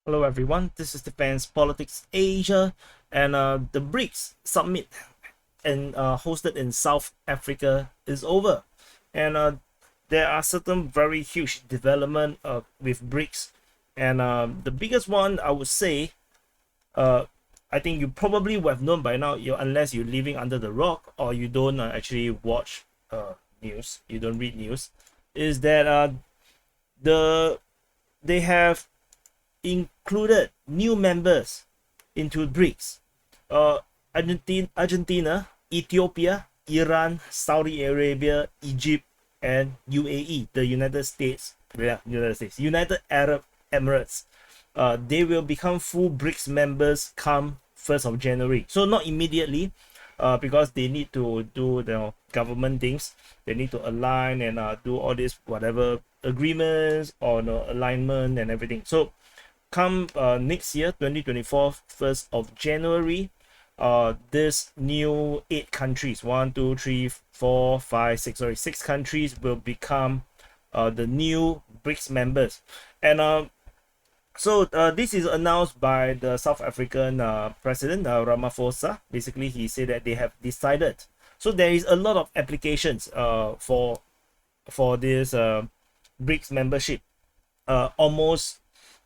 Hello everyone, this is Defense Politics Asia, and the BRICS summit and hosted in South Africa is over, and there are certain very huge development with BRICS, and the biggest one I would say, uh, I think you probably would have known by now, unless you're living under the rock or you don't actually watch news, you don't read news, is that the they have included new members into BRICS. Uh, Argentina, Ethiopia, Iran, Saudi Arabia, Egypt, and UAE, the United Arab Emirates. They will become full BRICS members come 1st of January. So not immediately, because they need to do the government things. They need to align and do all this whatever agreements or alignment and everything. So come next year 2024 1st of January, this new 8 countries, 6 countries will become the new BRICS members. And this is announced by the South African president Ramaphosa. Basically he said that they have decided, so there is a lot of applications for this BRICS membership, almost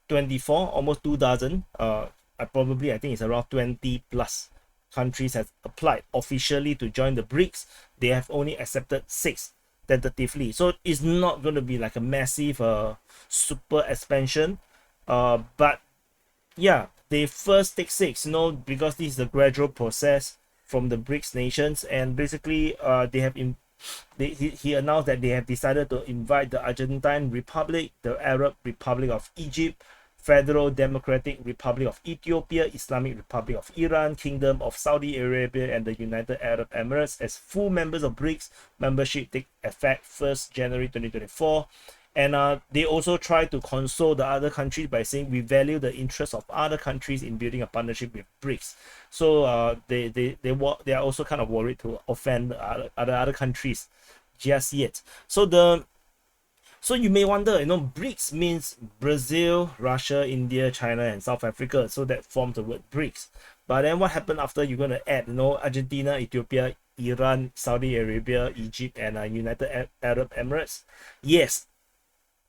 24, almost 2 dozen. I think it's around 20 plus countries has applied officially to join the BRICS. They have only accepted 6 tentatively, so it's not going to be like a massive super expansion, but yeah, they first take 6, because this is a gradual process from the BRICS nations. And basically they have he announced that they have decided to invite the Argentine Republic, the Arab Republic of Egypt, Federal Democratic Republic of Ethiopia, Islamic Republic of Iran, Kingdom of Saudi Arabia, and the United Arab Emirates as full members of BRICS. Membership take effect 1st January 2024. And they also try to console the other countries by saying we value the interests of other countries in building a partnership with BRICS. So they are also kind of worried to offend other countries just yet. So you may wonder, BRICS means Brazil, Russia, India, China, and South Africa. So that forms the word BRICS. But then what happened after you're going to add, Argentina, Ethiopia, Iran, Saudi Arabia, Egypt, and United Arab Emirates? Yes,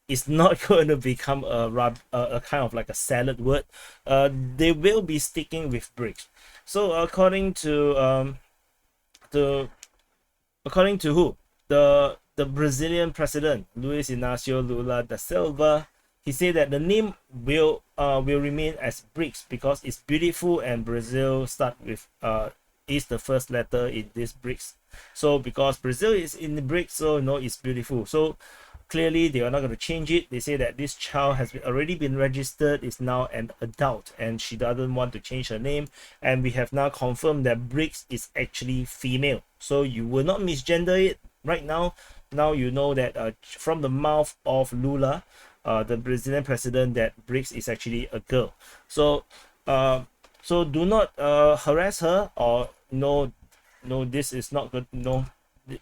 it's not going to become a kind of like a salad word. They will be sticking with BRICS. So according to who? The Brazilian president Luiz Inácio Lula da Silva. He said that the name will remain as BRICS because it's beautiful, and Brazil start with is the first letter in this BRICS. So because Brazil is in the BRICS, so it's beautiful. So clearly they are not going to change it. They say that this child has already been registered, is now an adult, and she doesn't want to change her name. And we have now confirmed that BRICS is actually female, so you will not misgender it right now. Now you know that from the mouth of Lula, the Brazilian president, that BRICS is actually a girl. So so do not harass her, or no, this is not good.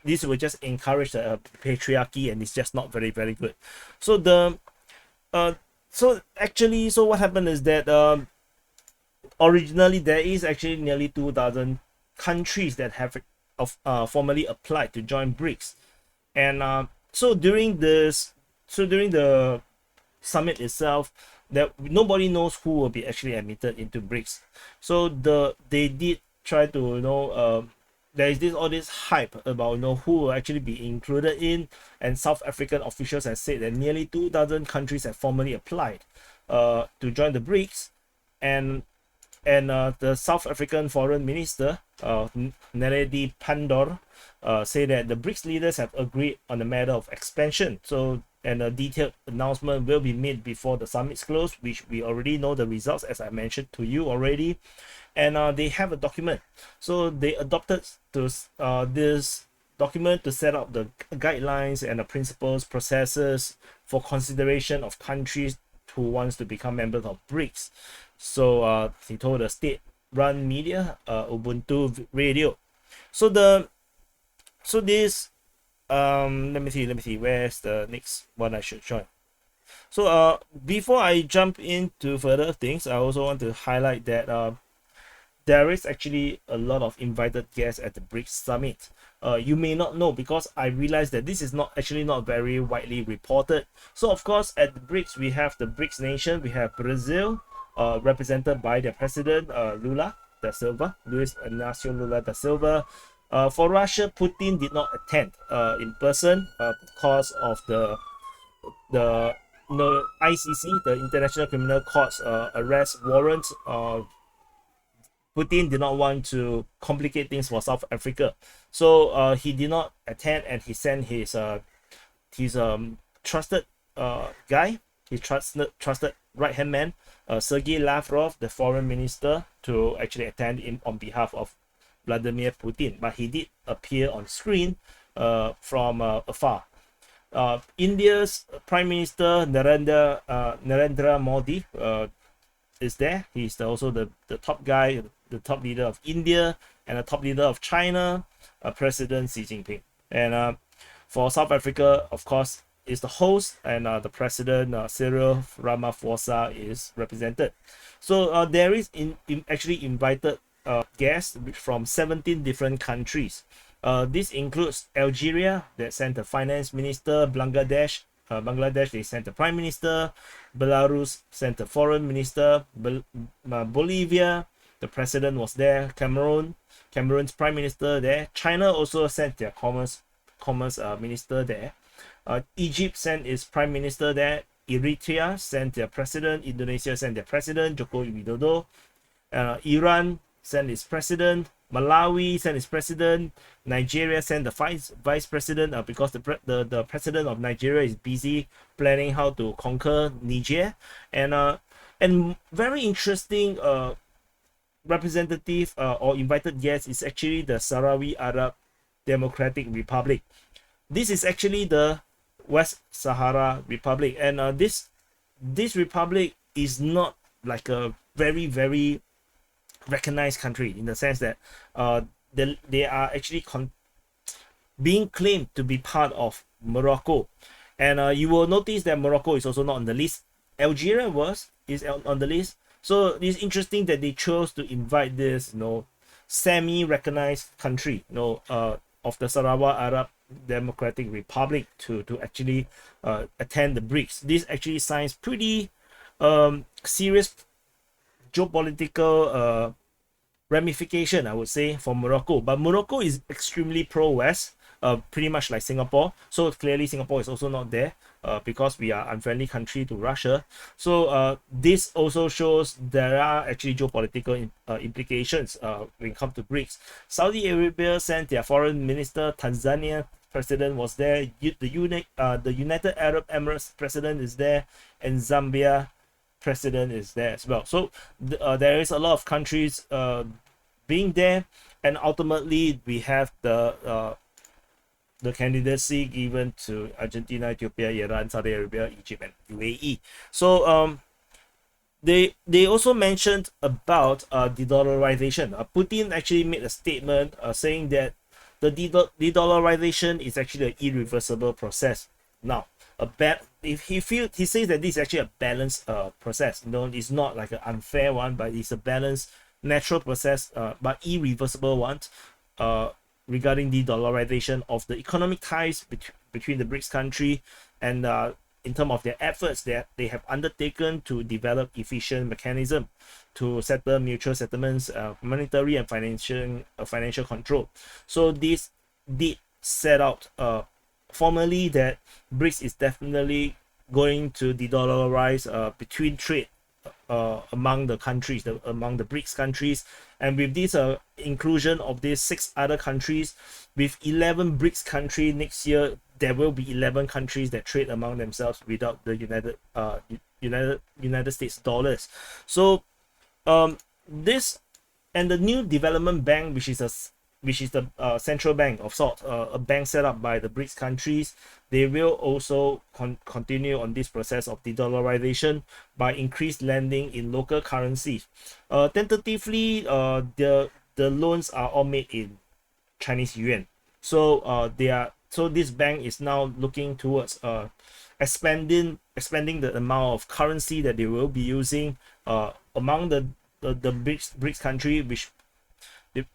This will just encourage the patriarchy, and it's just not very, very good. So so what happened is that originally there is actually nearly 2,000 countries that have formally applied to join BRICS. And so during the summit itself, that nobody knows who will be actually admitted into BRICS. So they did try to there is all this hype about who will actually be included in, and South African officials have said that nearly 2,000 countries have formally applied to join the BRICS. And the South African Foreign Minister Naledi Pandor say that the BRICS leaders have agreed on the matter of expansion. So, and a detailed announcement will be made before the summit's close, which we already know the results, as I mentioned to you already. And they have a document. So they adopted this document to set up the guidelines and the principles, processes for consideration of countries who wants to become members of BRICS. So he told the state-run media, Ubuntu Radio. So this let me see, where's the next one I should join? So before I jump into further things, I also want to highlight that there is actually a lot of invited guests at the BRICS summit. You may not know, because I realized that this is not very widely reported. So of course, at the BRICS, we have the BRICS nation. We have Brazil, represented by their president, Lula da Silva, Luis Inácio Lula da Silva. For Russia, Putin did not attend in person because of the ICC, the International Criminal Court's arrest warrant. Putin did not want to complicate things for South Africa, so he did not attend, and he sent his trusted guy, his trusted right hand man, Sergei Lavrov, the foreign minister, to actually attend on behalf of Vladimir Putin. But he did appear on screen from afar. India's Prime Minister Narendra Modi is there. He's also the top guy, the top leader of India, and the top leader of China, President Xi Jinping. And for South Africa, of course, is the host, and the president, Cyril Ramaphosa, is represented. So there is actually invited guests from 17 different countries. This includes Algeria, that sent a finance minister. Bangladesh, they sent a prime minister. Belarus sent a foreign minister. Bolivia, the president was there. Cameroon's prime minister there. China also sent their commerce minister there. Egypt sent its prime minister there. Eritrea sent their president. Indonesia sent their president, Joko Widodo. Iran sent its president. Malawi sent its president. Nigeria sent the vice president, because the president of Nigeria is busy planning how to conquer Niger. And very interesting representative or invited guest is actually the Sahrawi Arab Democratic Republic. This is actually the West Sahara Republic, and this republic is not like a very recognized country, in the sense that they are actually being claimed to be part of Morocco. And you will notice that Morocco is also not on the list. Algeria is on the list. So it's interesting that they chose to invite this semi-recognized country of the Sarawak Arab Democratic Republic to actually attend the BRICS. This actually signs pretty serious geopolitical ramification, I would say, for Morocco. But Morocco is extremely pro-West, pretty much like Singapore. So clearly Singapore is also not there because we are unfriendly country to Russia. So this also shows there are actually geopolitical implications when it comes to BRICS. Saudi Arabia sent their foreign minister. Tanzania president was there. The United Arab Emirates president is there, and Zambia president is there as well. So there is a lot of countries being there, and ultimately we have the candidacy given to Argentina, Ethiopia, Iran, Saudi Arabia, Egypt, and UAE. So they also mentioned about de-dollarization. Putin actually made a statement saying that the de-dollarization is actually an irreversible process. Now, he says that this is actually a balanced process. It's not like an unfair one, but it's a balanced, natural process, but irreversible one. Regarding the dollarization of the economic ties between the BRICS country, and in terms of their efforts that they have undertaken to develop efficient mechanism to settle mutual settlements, monetary and financial control. So this did set out formally that BRICS is definitely going to de-dollarize between trade among the countries, among the BRICS countries. And with this inclusion of these 6 other countries, with 11 BRICS countries next year, there will be 11 countries that trade among themselves without the United States dollars. So this and the new development bank, which is the central bank of sorts, a bank set up by the BRICS countries, they will also continue on this process of de-dollarization by increased lending in local currencies. Tentatively, the loans are all made in Chinese yuan. So this bank is now looking towards expanding expanding the amount of currency that they will be using among the BRICS country, which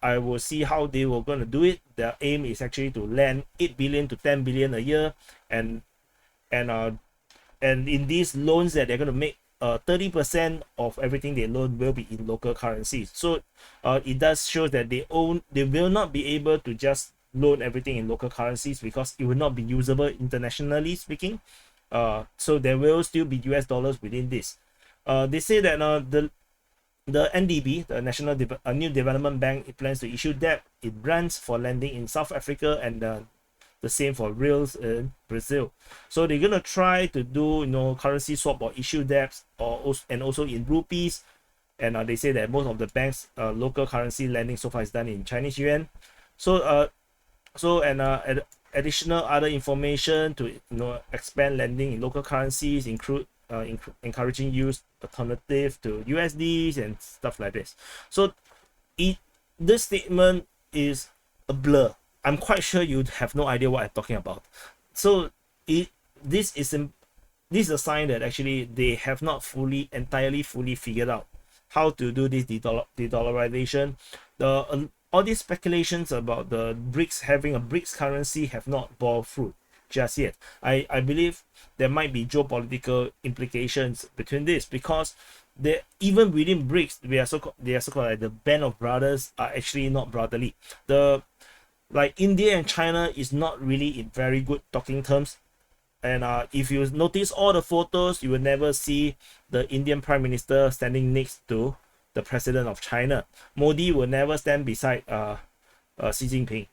I will see how they were going to do it. Their aim is actually to lend 8 billion to 10 billion a year, and and uh and in these loans that they're going to make, 30% of everything they loan will be in local currencies. So it does show that they will not be able to just loan everything in local currencies, because it will not be usable internationally speaking. So there will still be US dollars within this. They say that the NDB, the New Development Bank, it plans to issue debt in rands for lending in South Africa, and the same for reals in Brazil. So they're gonna try to do currency swap or issue debts, and also in rupees. And they say that most of the banks local currency lending so far is done in Chinese yuan. So additional other information to expand lending in local currencies include encouraging use alternative to USDs and stuff like this. So this statement is a blur. I'm quite sure you have no idea what I'm talking about. So this is a sign that actually they have not entirely fully figured out how to do this de-dollarization. All these speculations about the BRICS having a BRICS currency have not borne fruit just yet. I believe there might be geopolitical implications between this, because even within BRICS, they are so-called like the band of brothers are actually not brotherly. Like India and China is not really in very good talking terms. And if you notice all the photos, you will never see the Indian Prime Minister standing next to the President of China. Modi will never stand beside Xi Jinping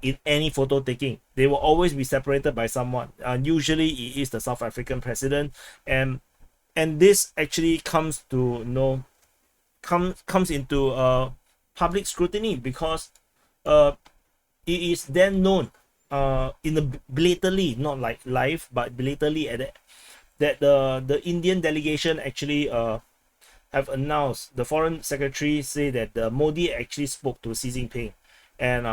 in any photo taking. They will always be separated by someone. Usually it is the South African president, and this actually comes to comes into public scrutiny, because it is then known in the blatantly, not like live, but blatantly that the Indian delegation actually have announced, the foreign secretary say that the Modi actually spoke to Xi Jinping, and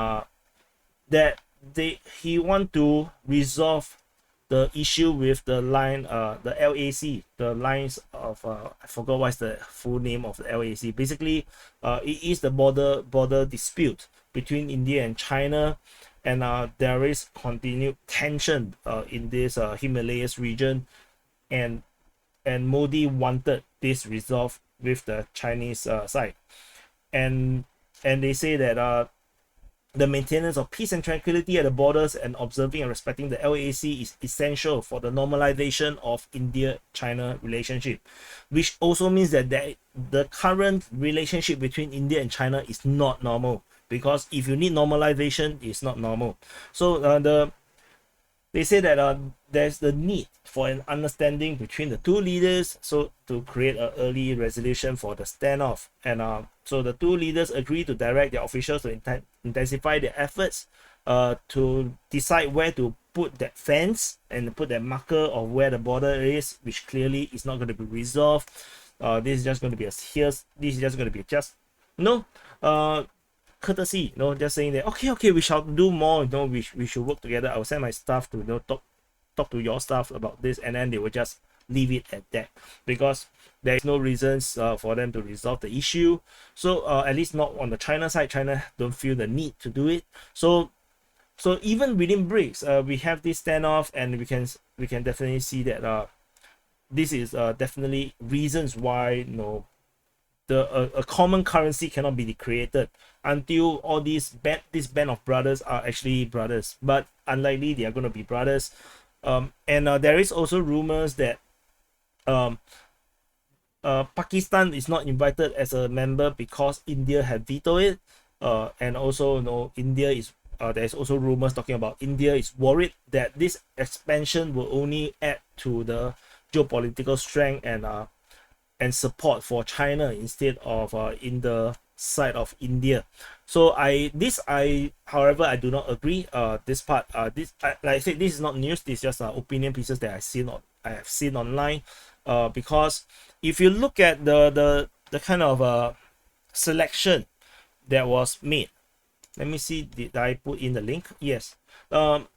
that he want to resolve the issue with the line, the LAC, the lines of I forgot what's the full name of the LAC. Basically, it is the border dispute between India and China, and there is continued tension in this Himalayas region, and Modi wanted this resolved with the Chinese side, and they say that the maintenance of peace and tranquility at the borders and observing and respecting the LAC is essential for the normalization of India-China relationship, which also means that the current relationship between India and China is not normal, because if you need normalization, it's not normal. So they say that there's the need for an understanding between the two leaders, so to create an early resolution for the standoff. And so the two leaders agree to direct their officials to intensify their efforts to decide where to put that fence and put that marker of where the border is, which clearly is not going to be resolved. This is just going to be courtesy, just saying that okay, we shall do more, we should work together. I'll send my staff to talk to your staff about this, and then they will just leave it at that, because there is no reasons for them to resolve the issue. So at least not on the China side. China don't feel the need to do it. So even within BRICS, we have this standoff, and we can definitely see that this is definitely reasons why a common currency cannot be created until all this band of brothers are actually brothers. But unlikely they are going to be brothers. And there is also rumors that Pakistan is not invited as a member because India had vetoed it. And also India is there's also rumors talking about India is worried that this expansion will only add to the geopolitical strength and support for China instead of in the side of India. So however, I do not agree. This part, like I said, this is not news. This is just opinion pieces that I have seen online. Because if you look at the kind of selection that was made, let me see. Did I put in the link? Yes. It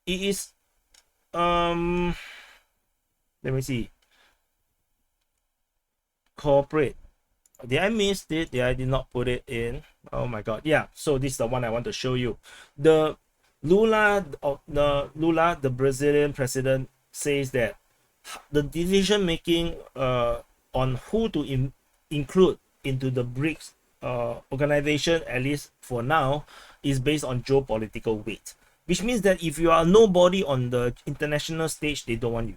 is Let me see. Corporate. Did I miss it? I did not put it in. Oh my god. Yeah, so this is the one I want to show you. The Lula, the Brazilian president, says that the decision making on who to include into the BRICS organization, at least for now, is based on geopolitical weight, which means that if you are nobody on the international stage, they don't want you.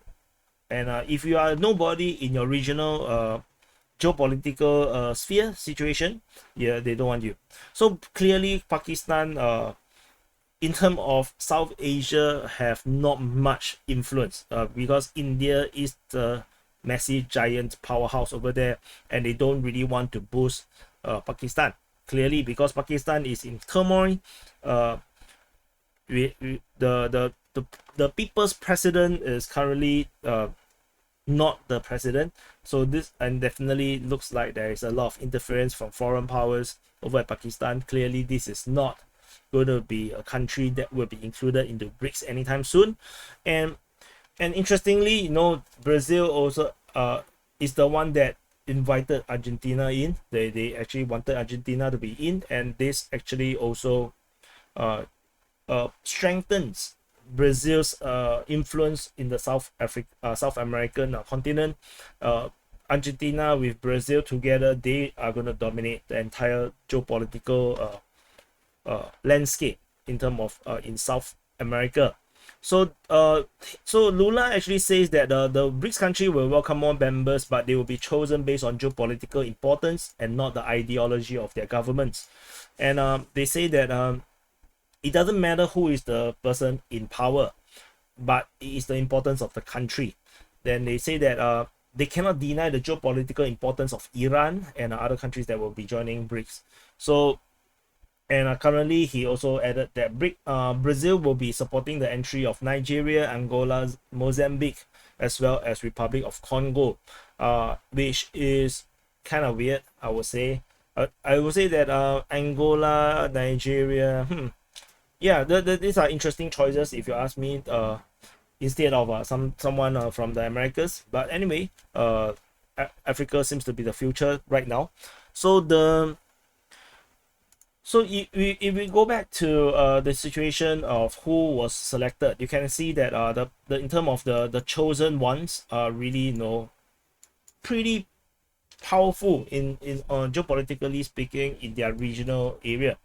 And if you are nobody in your regional geopolitical sphere situation, yeah, they don't want you. So clearly Pakistan in terms of South Asia have not much influence because India is the massive giant powerhouse over there, and they don't really want to boost Pakistan, clearly because Pakistan is in turmoil. The people's president is currently not the president, so this and definitely looks like there is a lot of interference from foreign powers over at Pakistan. Clearly this is not going to be a country that will be included into BRICS anytime soon. And interestingly, you know, Brazil also is the one that invited Argentina in. They actually wanted Argentina to be in, and this actually also strengthens Brazil's influence in the South American continent. Argentina with Brazil together, they are going to dominate the entire geopolitical landscape in terms of in South America. So Lula actually says that the BRICS country will welcome more members, but they will be chosen based on geopolitical importance and not the ideology of their governments. And they say that it doesn't matter who is the person in power, but it is the importance of the country. Then they say that they cannot deny the geopolitical importance of Iran and other countries that will be joining BRICS. So, and currently he also added that Brazil will be supporting the entry of Nigeria, Angola, Mozambique, as well as Republic of Congo, which is kind of weird, I would say. I would say that Angola, Nigeria, yeah, these are interesting choices if you ask me, instead of someone from the Americas. But anyway, Africa seems to be the future right now. So if we go back to the situation of who was selected, you can see that the in terms of the chosen ones are really, you know, pretty powerful in geopolitically speaking in their regional area.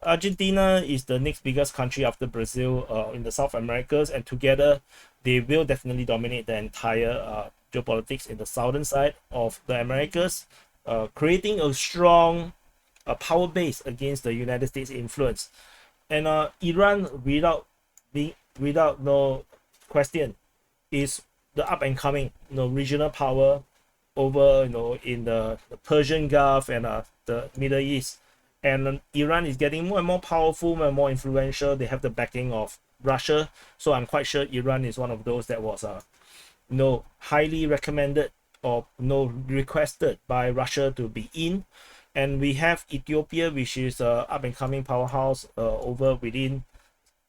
Argentina is the next biggest country after Brazil in the South Americas, and together they will definitely dominate the entire geopolitics in the southern side of the Americas, creating a strong power base against the United States influence. And Iran, without no question, is the up and coming, you know, regional power over, you know, in the Persian Gulf and the Middle East. And Iran is getting more and more powerful, more and more influential. They have the backing of Russia, so I'm quite sure Iran is one of those that was you know, highly recommended or, you know, requested by Russia to be in. And we have Ethiopia, which is a up and coming powerhouse over within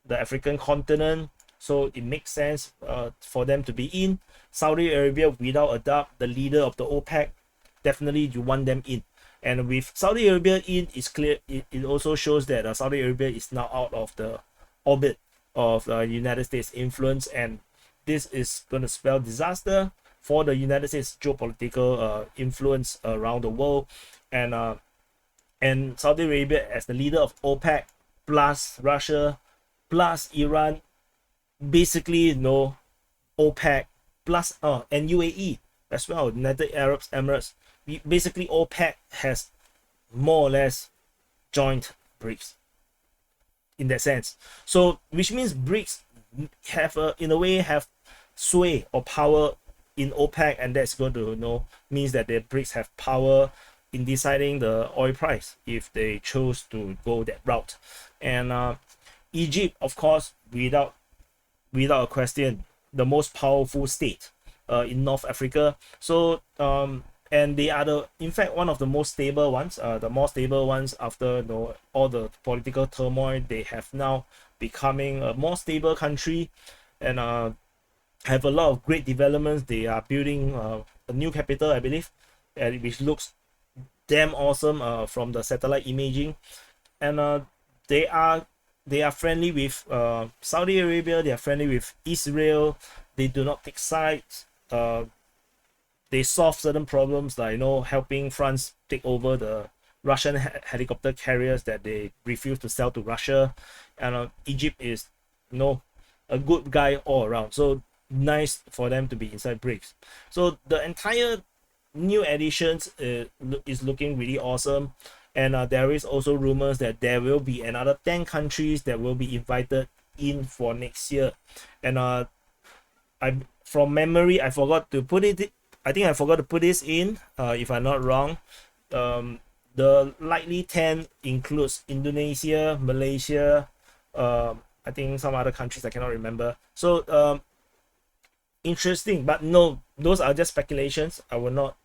the African continent, so it makes sense for them to be in. Saudi Arabia, without a doubt, the leader of the OPEC, definitely you want them in. And with Saudi Arabia in, it's clear, it also shows that Saudi Arabia is now out of the orbit of United States influence, and this is going to spell disaster for the United States geopolitical influence around the world. And Saudi Arabia as the leader of OPEC plus Russia plus Iran, basically, you know, OPEC plus and UAE as well, United Arab Emirates. Basically OPEC has more or less joined BRICS in that sense. So which means BRICS have in a way have sway or power in OPEC, and that's going to, you know, means that the BRICS have power in deciding the oil price if they choose to go that route. And Egypt, of course, without a question, the most powerful state in North Africa. So and they are in fact one of the most stable ones, the more stable ones after, you know, all the political turmoil. They have now becoming a more stable country. And have a lot of great developments. They are building a new capital, I believe, and which looks damn awesome from the satellite imaging. And they are they are friendly with Saudi Arabia. They are friendly with Israel. They do not take sides. They solve certain problems, like helping France take over the Russian helicopter carriers that they refuse to sell to Russia. And Egypt is a good guy all around. So nice for them to be inside BRICS. So the entire new editions is looking really awesome. And there is also rumors that there will be another 10 countries that will be invited in for next year. And I from memory, I forgot to put it. I think I forgot to put this in. If I'm not wrong, the likely 10 includes Indonesia, Malaysia, I think some other countries I cannot remember. So interesting, but no, those are just speculations. I will not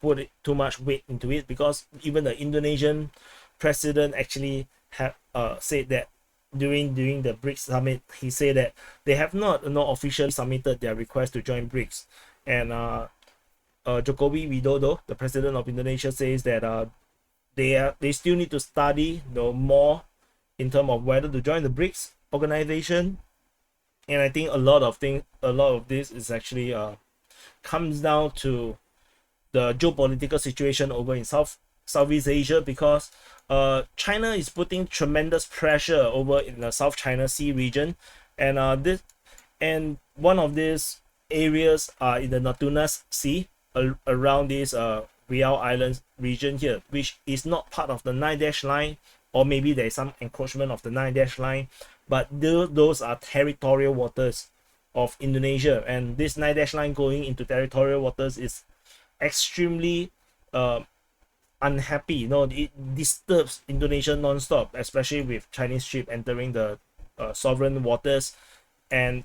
put it too much weight into it, because even the Indonesian president actually have said that during the BRICS summit, he said that they have not officially submitted their request to join BRICS. And Jokowi Widodo, the president of Indonesia, says that they still need to study more in terms of whether to join the BRICS organization. And I think a lot of this is actually comes down to the geopolitical situation over in Southeast Asia, because China is putting tremendous pressure over in the South China Sea region, and one of these areas are in the Natuna Sea, around this Riau Islands region here, which is not part of the 9-dash line, or maybe there's some encroachment of the 9-dash line, but those are territorial waters of Indonesia, and this 9-dash line going into territorial waters is extremely unhappy. It disturbs Indonesia non-stop, especially with Chinese ship entering the sovereign waters. And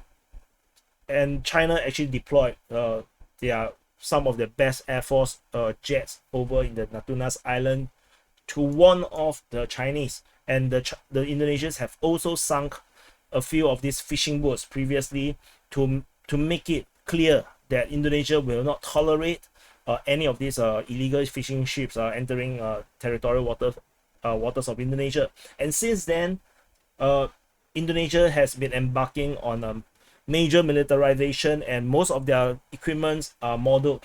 China actually deployed some of their best Air Force jets over in the Natunas Island to warn off the Chinese. And the Indonesians have also sunk a few of these fishing boats previously to make it clear that Indonesia will not tolerate any of these illegal fishing ships entering territorial waters of Indonesia. And since then, Indonesia has been embarking on major militarization, and most of their equipments are modeled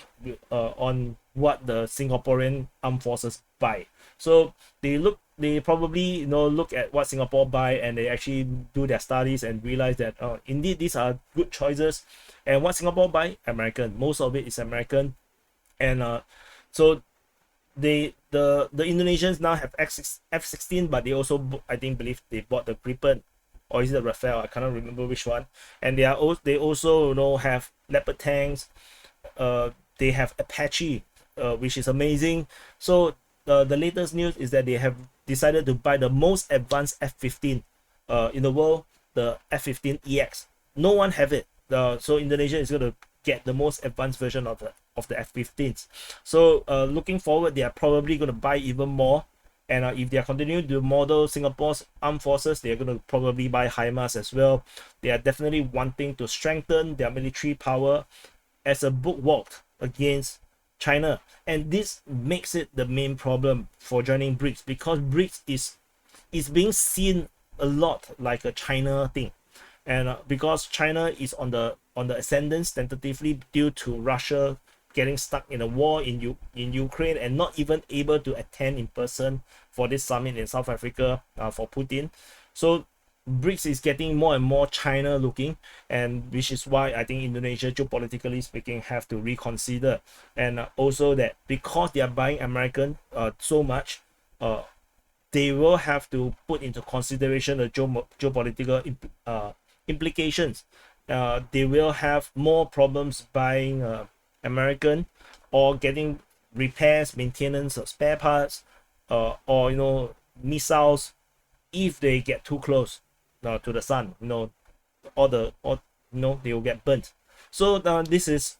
on what the Singaporean armed forces buy. So they probably look at what Singapore buy, and they actually do their studies and realize that indeed these are good choices. And what Singapore buy, American. Most of it is American. And so the Indonesians now have F-16, but they also believe they bought the Gripen, or is it Rafale? I cannot remember which one. And they also have Leopard tanks. They have Apache, which is amazing. So the latest news is that they have decided to buy the most advanced F-15 in the world, the F-15EX. No one have it. So Indonesia is going to get the most advanced version of the F-15s. So looking forward, they are probably going to buy even more. And if they are continuing to model Singapore's armed forces, they are going to probably buy HIMARS as well. They are definitely wanting to strengthen their military power as a bulwark against China. And this makes it the main problem for joining BRICS, because BRICS is being seen a lot like a China thing. And because China is on the ascendance tentatively due to Russia getting stuck in a war in Ukraine and not even able to attend in person for this summit in South Africa for Putin. So BRICS is getting more and more China looking, and which is why I think Indonesia, geopolitically speaking, have to reconsider. And also that because they are buying American so much, they will have to put into consideration the geopolitical implications. They will have more problems buying American, or getting repairs, maintenance of spare parts, or missiles, if they get too close to the sun, they will get burnt. So this is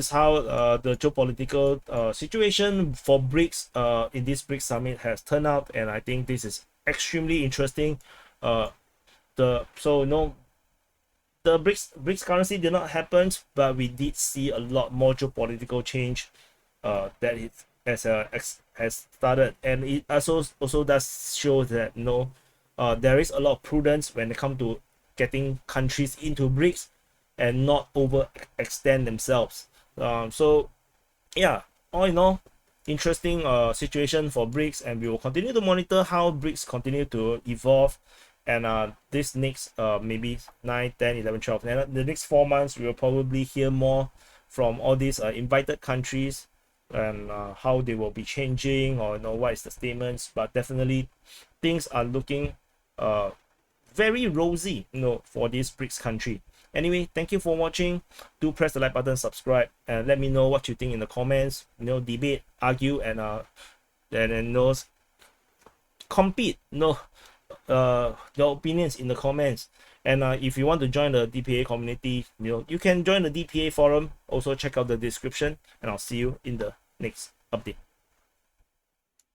how the geopolitical situation for BRICS in this BRICS summit has turned out, and I think this is extremely interesting. the BRICS currency did not happen, but we did see a lot more geopolitical change that it has started, and it also does show that there is a lot of prudence when it comes to getting countries into BRICS and not overextend themselves. So yeah, all in all, interesting situation for BRICS, and we will continue to monitor how BRICS continue to evolve. And this next maybe 9, 10, 11, 12, and the next 4 months, we will probably hear more from all these invited countries, and how they will be changing, or what is the statements. But definitely things are looking very rosy for this BRICS country. Anyway, thank you for watching. Do press the like button, subscribe, and let me know what you think in the comments. Debate, argue, and compete your opinions in the comments. And if you want to join the DPA community, you can join the DPA forum. Also check out the description, and I'll see you in the next update.